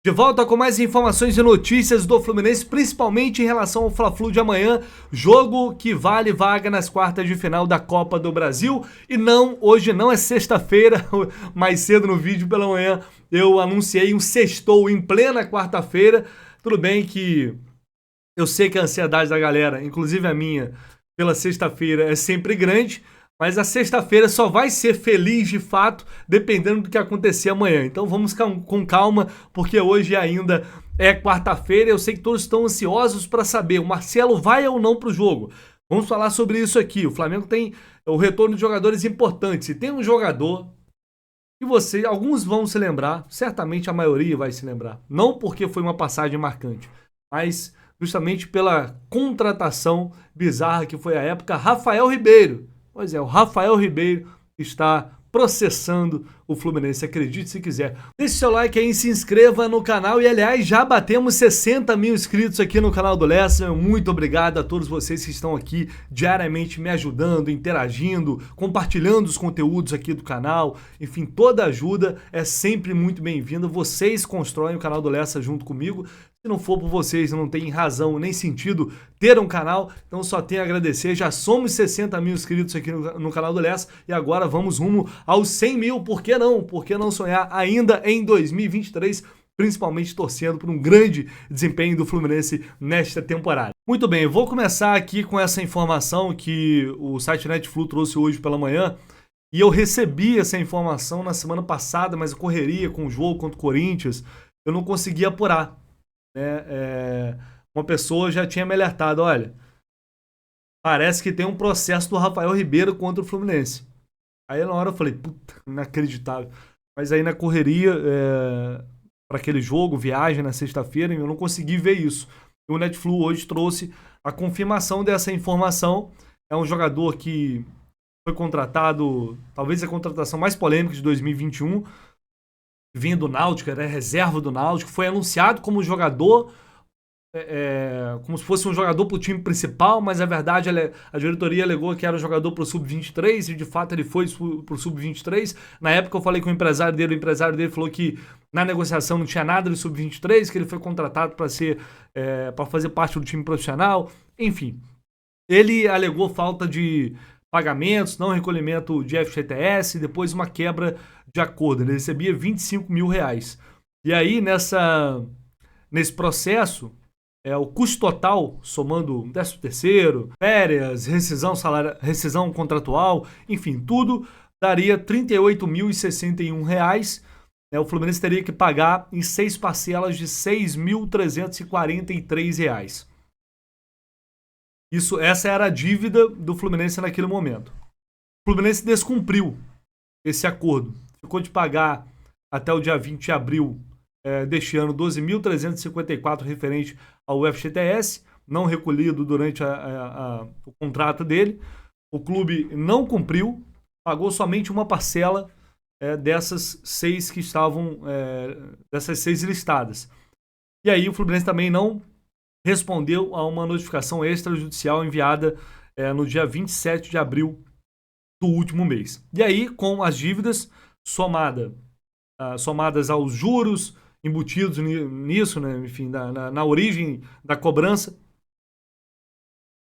De volta com mais informações e notícias do Fluminense, principalmente em relação ao Fla-Flu de amanhã, jogo que vale vaga nas quartas de final da Copa do Brasil. E não, hoje não é sexta-feira, mais cedo no vídeo pela manhã eu anunciei um sextou em plena quarta-feira. Tudo bem que eu sei que a ansiedade da galera, inclusive a minha, pela sexta-feira é sempre grande, mas a sexta-feira só vai ser feliz de fato dependendo do que acontecer amanhã. Então vamos com calma, porque hoje ainda é quarta-feira. Eu sei que todos estão ansiosos para saber o Marcelo vai ou não para o jogo. Vamos falar sobre isso aqui. O Flamengo tem o retorno de jogadores importantes. E tem um jogador que alguns vão se lembrar, certamente a maioria vai se lembrar. Não porque foi uma passagem marcante, mas justamente pela contratação bizarra que foi a época, Rafael Ribeiro. Pois é, o Rafael Ribeiro está processando o Fluminense, acredite se quiser. Deixe seu like aí, se inscreva no canal e, aliás, já batemos 60 mil inscritos aqui no canal do Lessa. Muito obrigado a todos vocês que estão aqui diariamente me ajudando, interagindo, compartilhando os conteúdos aqui do canal. Enfim, toda ajuda é sempre muito bem-vinda. Vocês constroem o canal do Lessa junto comigo. Se não for por vocês, não tem razão nem sentido ter um canal, então só tenho a agradecer. Já somos 60 mil inscritos aqui no canal do Lessa e agora vamos rumo aos 100 mil. Por que não? Por que não sonhar ainda em 2023, principalmente torcendo por um grande desempenho do Fluminense nesta temporada. Muito bem, eu vou começar aqui com essa informação que o site Netflu trouxe hoje pela manhã. E eu recebi essa informação na semana passada, mas a correria com o jogo contra o Corinthians, eu não consegui apurar. Uma pessoa já tinha me alertado, olha, parece que tem um processo do Rafael Ribeiro contra o Fluminense. Aí na hora eu falei, puta, inacreditável. Mas aí na correria, para aquele jogo, viagem na sexta-feira, eu não consegui ver isso. E o Netflu hoje trouxe a confirmação dessa informação. É um jogador que foi contratado, talvez a contratação mais polêmica de 2021, vinha do Náutico, era reserva do Náutico, foi anunciado como jogador, como se fosse um jogador para o time principal, mas a verdade a diretoria alegou que era um jogador para o Sub-23 e de fato ele foi para o Sub-23. Na época eu falei com o empresário dele falou que na negociação não tinha nada de Sub-23, que ele foi contratado para fazer parte do time profissional, enfim. Ele alegou falta de pagamentos, não recolhimento de FGTS, depois uma quebra de acordo. Ele recebia 25 mil reais. E aí, nesse processo, o custo total, somando 13º, férias, rescisão contratual, enfim, tudo, daria R$ 38.061. O Fluminense teria que pagar em 6 parcelas de R$ 6.343. Essa era a dívida do Fluminense naquele momento. O Fluminense descumpriu esse acordo. Ficou de pagar até o dia 20 de abril deste ano 12.354 referente ao FGTS, não recolhido durante o contrato dele. O clube não cumpriu, pagou somente uma parcela dessas 6 que estavam, dessas 6 listadas. E aí o Fluminense também não respondeu a uma notificação extrajudicial enviada no dia 27 de abril do último mês. E aí, com as dívidas somadas aos juros embutidos nisso, né, enfim, na origem da cobrança,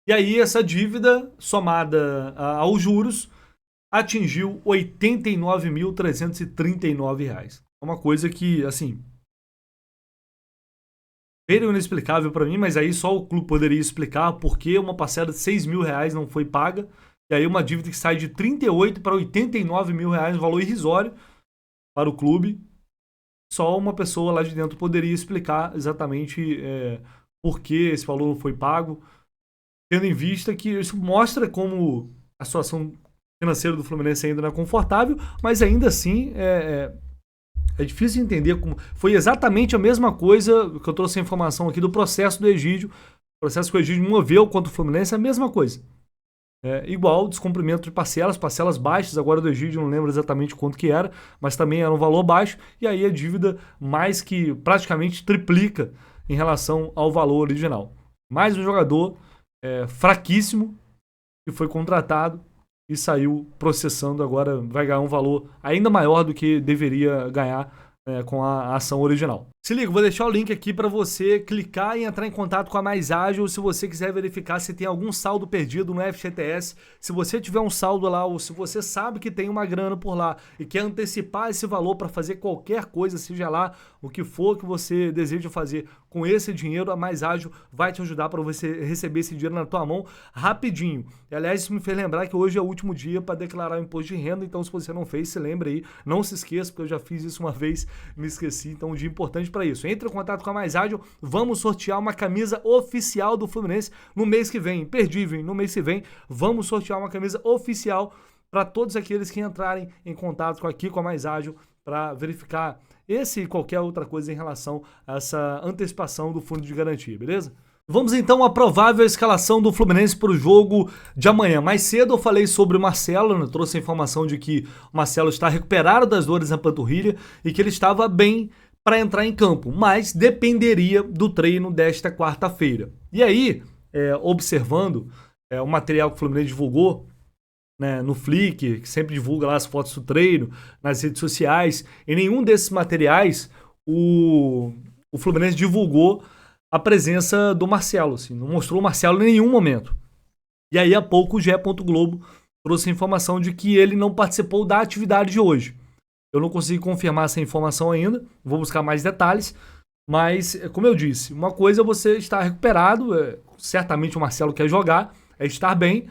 e aí essa dívida somada aos juros atingiu R$ 89.339. É uma coisa que, assim, meio inexplicável para mim, mas aí só o clube poderia explicar por que uma parcela de R$ 6 mil não foi paga, e aí uma dívida que sai de 38 para 89 mil reais, um valor irrisório para o clube. Só uma pessoa lá de dentro poderia explicar exatamente por que esse valor não foi pago, tendo em vista que isso mostra como a situação financeira do Fluminense ainda não é confortável, mas ainda assim é difícil entender como. Foi exatamente a mesma coisa que eu trouxe a informação aqui do processo do Egídio. O processo que o Egídio moveu contra o Fluminense é a mesma coisa. Igual descumprimento de parcelas baixas, agora do Egídio não lembro exatamente quanto que era, mas também era um valor baixo, e aí a dívida mais que praticamente triplica em relação ao valor original. Mais um jogador fraquíssimo que foi contratado e saiu processando, agora vai ganhar um valor ainda maior do que deveria ganhar com a ação original. Se liga, vou deixar o link aqui para você clicar e entrar em contato com a Mais Ágil se você quiser verificar se tem algum saldo perdido no FGTS. Se você tiver um saldo lá ou se você sabe que tem uma grana por lá e quer antecipar esse valor para fazer qualquer coisa, seja lá o que for que você deseja fazer com esse dinheiro, a Mais Ágil vai te ajudar para você receber esse dinheiro na tua mão rapidinho. E, aliás, isso me fez lembrar que hoje é o último dia para declarar o imposto de renda, então se você não fez, se lembra aí, não se esqueça, porque eu já fiz isso uma vez, me esqueci, então um dia importante para isso. Entre em contato com a Mais Ágil, vamos sortear uma camisa oficial do Fluminense no mês que vem, imperdível, no mês que vem, vamos sortear uma camisa oficial para todos aqueles que entrarem em contato com a Mais Ágil para verificar esse e qualquer outra coisa em relação a essa antecipação do fundo de garantia, beleza? Vamos então à provável escalação do Fluminense para o jogo de amanhã. Mais cedo eu falei sobre o Marcelo, né? Trouxe a informação de que o Marcelo está recuperado das dores na panturrilha e que ele estava bem para entrar em campo, mas dependeria do treino desta quarta-feira. E aí, observando o material que o Fluminense divulgou, né, no Flickr, que sempre divulga lá as fotos do treino, nas redes sociais, em nenhum desses materiais o Fluminense divulgou a presença do Marcelo, assim, não mostrou o Marcelo em nenhum momento. E aí há pouco o GE. Globo trouxe a informação de que ele não participou da atividade de hoje. Eu não consegui confirmar essa informação ainda, vou buscar mais detalhes, mas, como eu disse, uma coisa é você estar recuperado, certamente o Marcelo quer jogar, é estar bem.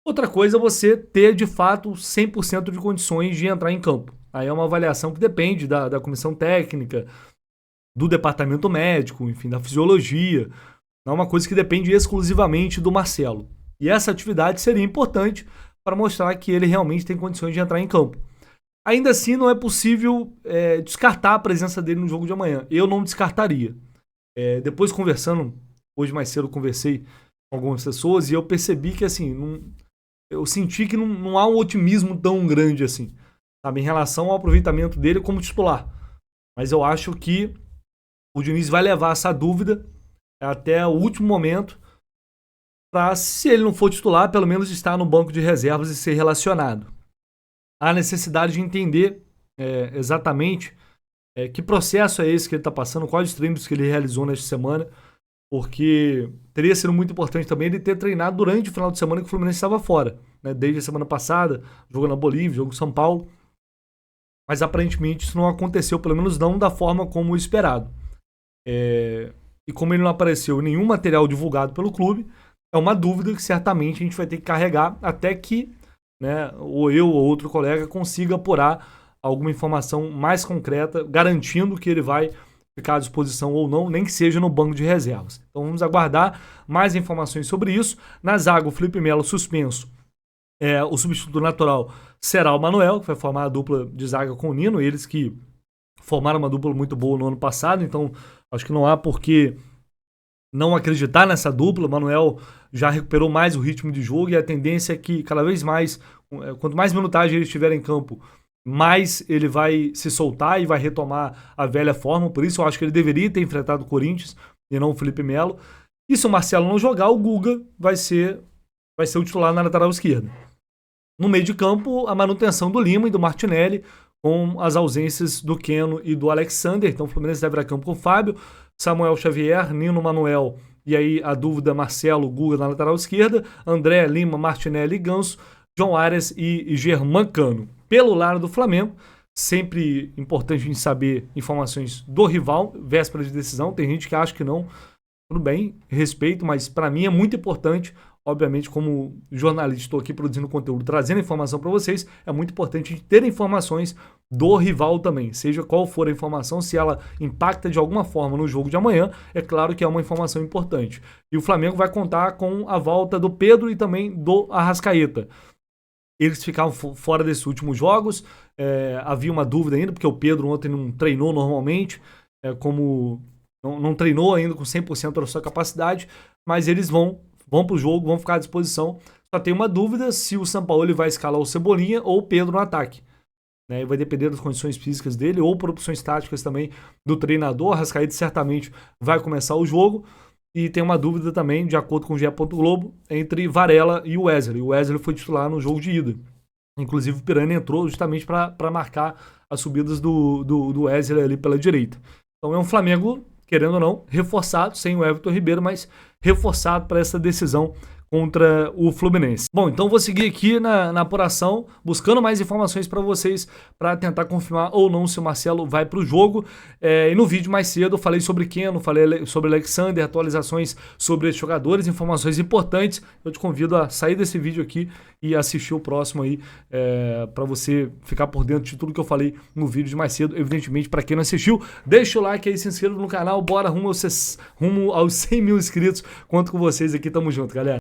Outra coisa é você ter, de fato, 100% de condições de entrar em campo. Aí é uma avaliação que depende da comissão técnica, do departamento médico, enfim, da fisiologia. Não é uma coisa que depende exclusivamente do Marcelo. E essa atividade seria importante para mostrar que ele realmente tem condições de entrar em campo. Ainda assim, não é possível descartar a presença dele no jogo de amanhã. Eu não descartaria. Depois conversando, hoje mais cedo conversei com algumas pessoas e eu percebi que, assim, eu senti que não há um otimismo tão grande assim, sabe, em relação ao aproveitamento dele como titular. Mas eu acho que o Diniz vai levar essa dúvida até o último momento para, se ele não for titular, pelo menos estar no banco de reservas e ser relacionado. Há necessidade de entender exatamente que processo é esse que ele está passando, quais os treinos que ele realizou nesta semana, porque teria sido muito importante também ele ter treinado durante o final de semana que o Fluminense estava fora, né? Desde a semana passada, jogo na Bolívia, jogo em São Paulo, mas aparentemente isso não aconteceu, pelo menos não da forma como esperado. E como ele não apareceu em nenhum material divulgado pelo clube, é uma dúvida que certamente a gente vai ter que carregar até que, né, ou eu ou outro colega consiga apurar alguma informação mais concreta, garantindo que ele vai ficar à disposição ou não, nem que seja no banco de reservas. Então vamos aguardar mais informações sobre isso. Na zaga, o Felipe Melo suspenso. O substituto natural será o Manuel, que vai formar a dupla de zaga com o Nino, eles que formaram uma dupla muito boa no ano passado, então acho que não há por que não acreditar nessa dupla. O Manuel já recuperou mais o ritmo de jogo e a tendência é que cada vez mais, quanto mais minutagem ele estiver em campo, mais ele vai se soltar e vai retomar a velha forma. Por isso eu acho que ele deveria ter enfrentado o Corinthians e não o Felipe Melo. E se o Marcelo não jogar, o Guga vai ser o titular na lateral esquerda. No meio de campo, a manutenção do Lima e do Martinelli, com as ausências do Keno e do Alexander. Então o Fluminense deve ir a campo com o Fábio, Samuel Xavier, Nino, Manuel, e aí a dúvida Marcelo, Guga na lateral esquerda, André, Lima, Martinelli e Ganso, João Arias e Germán Cano. Pelo lado do Flamengo, sempre importante a gente saber informações do rival, véspera de decisão. Tem gente que acha que não, tudo bem, respeito, mas para mim é muito importante. Obviamente, como jornalista, estou aqui produzindo conteúdo, trazendo informação para vocês, é muito importante a gente ter informações do rival também, seja qual for a informação, se ela impacta de alguma forma no jogo de amanhã, é claro que é uma informação importante. E o Flamengo vai contar com a volta do Pedro e também do Arrascaeta. Eles ficaram fora desses últimos jogos, havia uma dúvida ainda, porque o Pedro ontem não treinou normalmente, como não treinou ainda com 100% da sua capacidade, mas eles vão para o jogo, vão ficar à disposição. Só tem uma dúvida se o Sampaoli vai escalar o Cebolinha ou o Pedro no ataque. Né? Vai depender das condições físicas dele ou por opções táticas também do treinador. O Arrascaeta certamente vai começar o jogo. E tem uma dúvida também, de acordo com o GE. Globo, entre Varela e o Wesley. O Wesley foi titular no jogo de ida. Inclusive o Pirani entrou justamente para marcar as subidas do Wesley ali pela direita. Então é um Flamengo, querendo ou não, reforçado, sem o Everton Ribeiro, mas reforçado para essa decisão contra o Fluminense. Bom, então vou seguir aqui na apuração, buscando mais informações para vocês, para tentar confirmar ou não se o Marcelo vai para o jogo. E no vídeo mais cedo eu falei sobre Keno, falei sobre Alexander, atualizações sobre esses jogadores, informações importantes. Eu te convido a sair desse vídeo aqui e assistir o próximo aí, para você ficar por dentro de tudo que eu falei no vídeo de mais cedo. Evidentemente, para quem não assistiu, deixa o like aí, se inscreva no canal, bora rumo aos 100 mil inscritos. Conto com vocês aqui, tamo junto, galera.